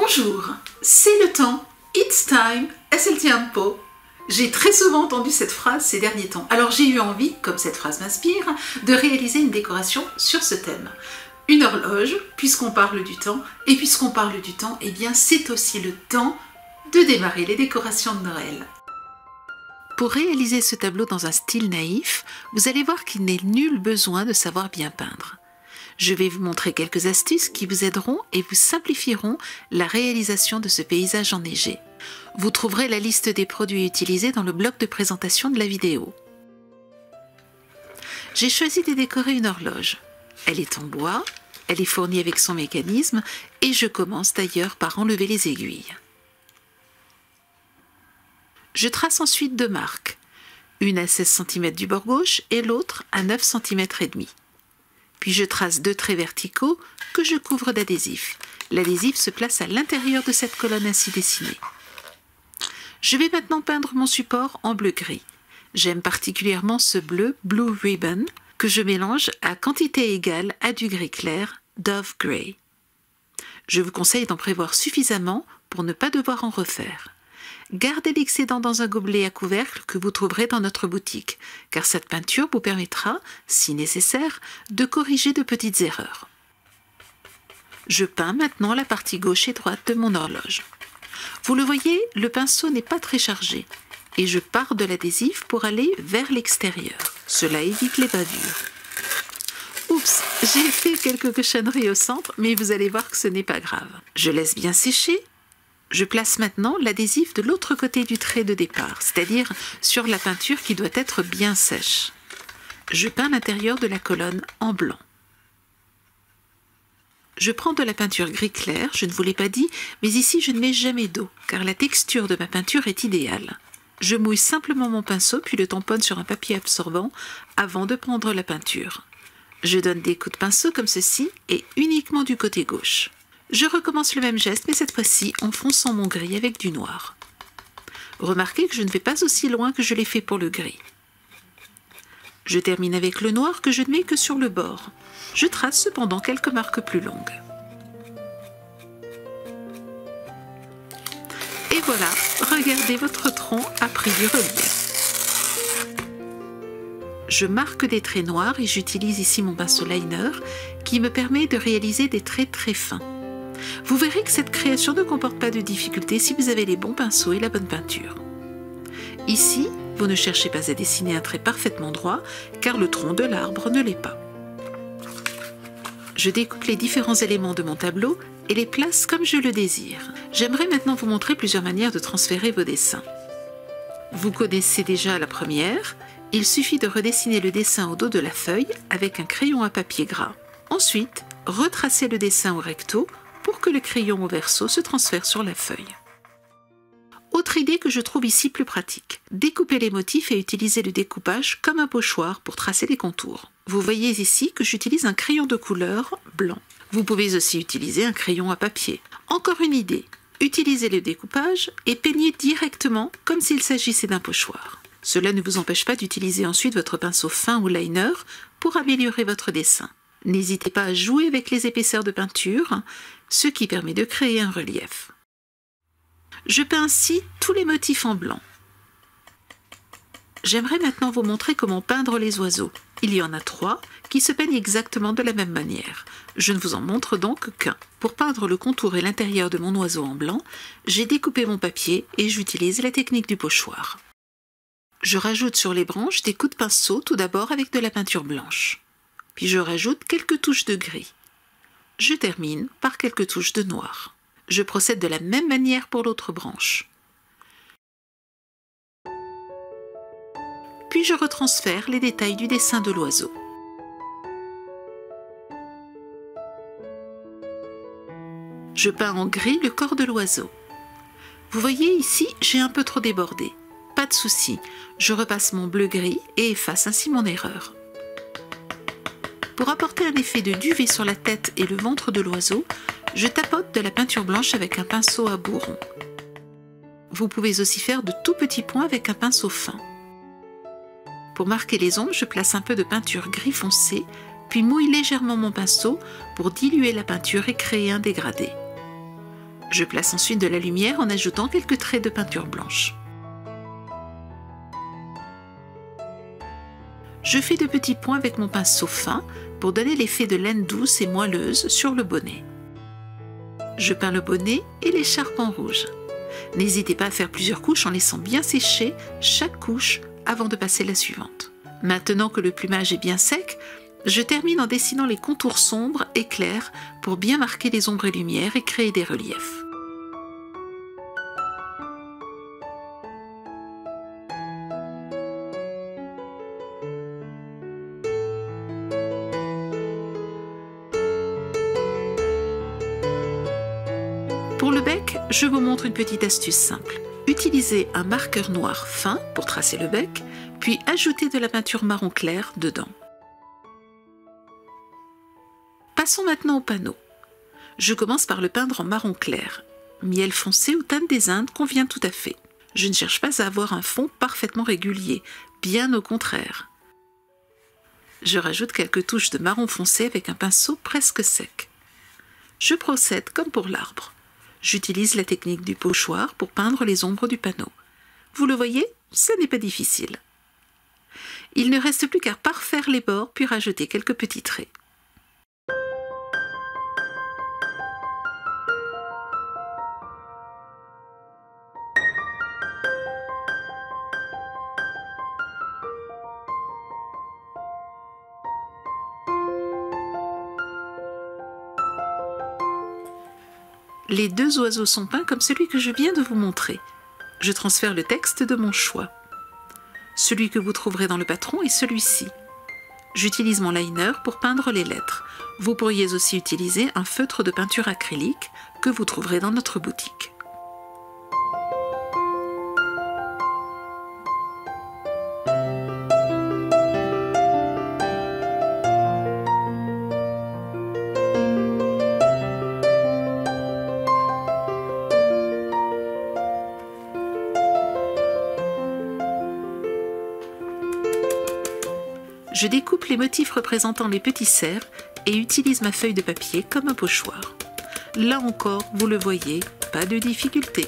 Bonjour, c'est le temps, it's time, es el tiempo. J'ai très souvent entendu cette phrase ces derniers temps, alors j'ai eu envie, comme cette phrase m'inspire, de réaliser une décoration sur ce thème. Une horloge, puisqu'on parle du temps, et puisqu'on parle du temps, eh bien c'est aussi le temps de démarrer les décorations de Noël. Pour réaliser ce tableau dans un style naïf, vous allez voir qu'il n'est nul besoin de savoir bien peindre. Je vais vous montrer quelques astuces qui vous aideront et vous simplifieront la réalisation de ce paysage enneigé. Vous trouverez la liste des produits utilisés dans le bloc de présentation de la vidéo. J'ai choisi de décorer une horloge. Elle est en bois, elle est fournie avec son mécanisme et je commence d'ailleurs par enlever les aiguilles. Je trace ensuite deux marques, une à 16 cm du bord gauche et l'autre à 9 cm et demi. Puis je trace deux traits verticaux que je couvre d'adhésif. L'adhésif se place à l'intérieur de cette colonne ainsi dessinée. Je vais maintenant peindre mon support en bleu-gris. J'aime particulièrement ce bleu Blue Ribbon que je mélange à quantité égale à du gris clair Dove Grey. Je vous conseille d'en prévoir suffisamment pour ne pas devoir en refaire. Gardez l'excédent dans un gobelet à couvercle que vous trouverez dans notre boutique, car cette peinture vous permettra, si nécessaire, de corriger de petites erreurs. Je peins maintenant la partie gauche et droite de mon horloge. Vous le voyez, le pinceau n'est pas très chargé, et je pars de l'adhésif pour aller vers l'extérieur. Cela évite les bavures. Oups, j'ai fait quelques cochonneries au centre, mais vous allez voir que ce n'est pas grave. Je laisse bien sécher. Je place maintenant l'adhésif de l'autre côté du trait de départ, c'est-à-dire sur la peinture qui doit être bien sèche. Je peins l'intérieur de la colonne en blanc. Je prends de la peinture gris clair, je ne vous l'ai pas dit, mais ici je ne mets jamais d'eau, car la texture de ma peinture est idéale. Je mouille simplement mon pinceau puis le tamponne sur un papier absorbant avant de prendre la peinture. Je donne des coups de pinceau comme ceci et uniquement du côté gauche. Je recommence le même geste, mais cette fois-ci en fonçant mon gris avec du noir. Remarquez que je ne vais pas aussi loin que je l'ai fait pour le gris. Je termine avec le noir que je ne mets que sur le bord. Je trace cependant quelques marques plus longues. Et voilà, regardez, votre tronc a pris du relief. Je marque des traits noirs et j'utilise ici mon pinceau liner qui me permet de réaliser des traits très fins. Vous verrez que cette création ne comporte pas de difficulté si vous avez les bons pinceaux et la bonne peinture. Ici, vous ne cherchez pas à dessiner un trait parfaitement droit, car le tronc de l'arbre ne l'est pas. Je découpe les différents éléments de mon tableau et les place comme je le désire. J'aimerais maintenant vous montrer plusieurs manières de transférer vos dessins. Vous connaissez déjà la première, il suffit de redessiner le dessin au dos de la feuille avec un crayon à papier gras. Ensuite, retracez le dessin au recto pour que le crayon au verso se transfère sur la feuille. Autre idée que je trouve ici plus pratique, découpez les motifs et utilisez le découpage comme un pochoir pour tracer les contours. Vous voyez ici que j'utilise un crayon de couleur blanc. Vous pouvez aussi utiliser un crayon à papier. Encore une idée, utilisez le découpage et peignez directement comme s'il s'agissait d'un pochoir. Cela ne vous empêche pas d'utiliser ensuite votre pinceau fin ou liner pour améliorer votre dessin. N'hésitez pas à jouer avec les épaisseurs de peinture, ce qui permet de créer un relief. Je peins ainsi tous les motifs en blanc. J'aimerais maintenant vous montrer comment peindre les oiseaux. Il y en a 3 qui se peignent exactement de la même manière. Je ne vous en montre donc qu'un. Pour peindre le contour et l'intérieur de mon oiseau en blanc, j'ai découpé mon papier et j'utilise la technique du pochoir. Je rajoute sur les branches des coups de pinceau tout d'abord avec de la peinture blanche. Puis je rajoute quelques touches de gris. Je termine par quelques touches de noir. Je procède de la même manière pour l'autre branche. Puis je retransfère les détails du dessin de l'oiseau. Je peins en gris le corps de l'oiseau. Vous voyez ici, j'ai un peu trop débordé. Pas de souci, je repasse mon bleu-gris et efface ainsi mon erreur. Pour apporter un effet de duvet sur la tête et le ventre de l'oiseau, je tapote de la peinture blanche avec un pinceau à bout rond. Vous pouvez aussi faire de tout petits points avec un pinceau fin. Pour marquer les ombres, je place un peu de peinture gris foncé, puis mouille légèrement mon pinceau pour diluer la peinture et créer un dégradé. Je place ensuite de la lumière en ajoutant quelques traits de peinture blanche. Je fais de petits points avec mon pinceau fin pour donner l'effet de laine douce et moelleuse sur le bonnet. Je peins le bonnet et l'écharpe en rouge. N'hésitez pas à faire plusieurs couches en laissant bien sécher chaque couche avant de passer la suivante. Maintenant que le plumage est bien sec, je termine en dessinant les contours sombres et clairs pour bien marquer les ombres et lumières et créer des reliefs. Pour le bec, je vous montre une petite astuce simple. Utilisez un marqueur noir fin pour tracer le bec, puis ajoutez de la peinture marron clair dedans. Passons maintenant au panneau. Je commence par le peindre en marron clair. Miel foncé ou teinte des Indes convient tout à fait. Je ne cherche pas à avoir un fond parfaitement régulier, bien au contraire. Je rajoute quelques touches de marron foncé avec un pinceau presque sec. Je procède comme pour l'arbre. J'utilise la technique du pochoir pour peindre les ombres du panneau. Vous le voyez, ce n'est pas difficile. Il ne reste plus qu'à parfaire les bords puis rajouter quelques petits traits. Les deux oiseaux sont peints comme celui que je viens de vous montrer. Je transfère le texte de mon choix. Celui que vous trouverez dans le patron est celui-ci. J'utilise mon liner pour peindre les lettres. Vous pourriez aussi utiliser un feutre de peinture acrylique que vous trouverez dans notre boutique. Je découpe les motifs représentant les petits cerfs et utilise ma feuille de papier comme un pochoir. Là encore, vous le voyez, pas de difficulté.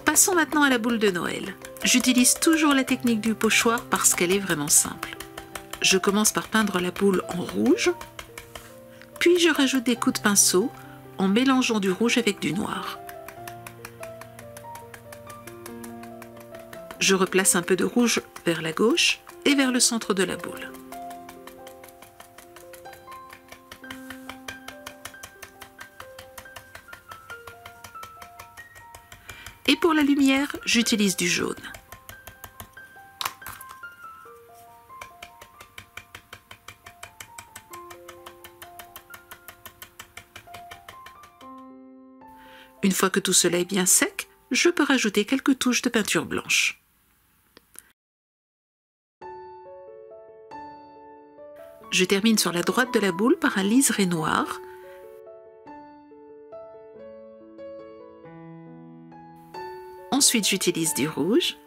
Passons maintenant à la boule de Noël. J'utilise toujours la technique du pochoir parce qu'elle est vraiment simple. Je commence par peindre la boule en rouge, puis je rajoute des coups de pinceau en mélangeant du rouge avec du noir. Je replace un peu de rouge vers la gauche et vers le centre de la boule. Et pour la lumière, j'utilise du jaune. Une fois que tout cela est bien sec, je peux rajouter quelques touches de peinture blanche. Je termine sur la droite de la boule par un liseré noir. Ensuite, j'utilise du rouge.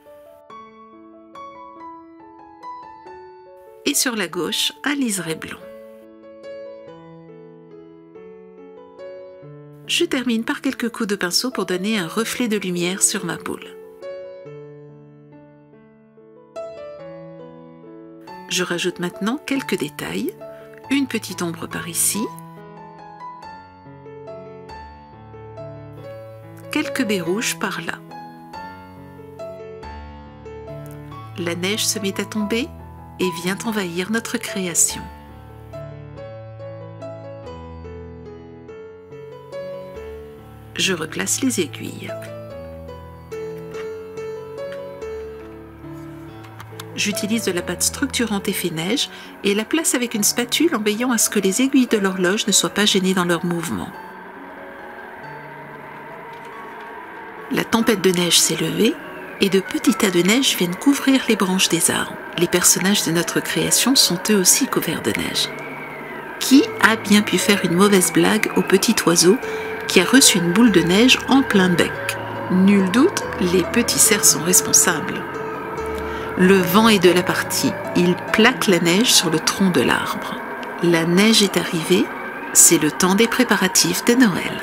Et sur la gauche, un liseré blanc. Je termine par quelques coups de pinceau pour donner un reflet de lumière sur ma boule. Je rajoute maintenant quelques détails, une petite ombre par ici, quelques baies rouges par là. La neige se met à tomber et vient envahir notre création. Je replace les aiguilles. J'utilise de la pâte structurante effet neige et la place avec une spatule en veillant à ce que les aiguilles de l'horloge ne soient pas gênées dans leur mouvement. la tempête de neige s'est levée et de petits tas de neige viennent couvrir les branches des arbres. Les personnages de notre création sont eux aussi couverts de neige. Qui a bien pu faire une mauvaise blague au petit oiseau qui a reçu une boule de neige en plein bec? Nul doute, les petits cerfs sont responsables. Le vent est de la partie, il plaque la neige sur le tronc de l'arbre. La neige est arrivée, c'est le temps des préparatifs de Noël.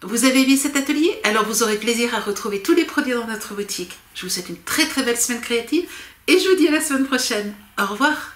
Vous avez aimé cet atelier? Alors vous aurez plaisir à retrouver tous les produits dans notre boutique. Je vous souhaite une très belle semaine créative et je vous dis à la semaine prochaine. Au revoir.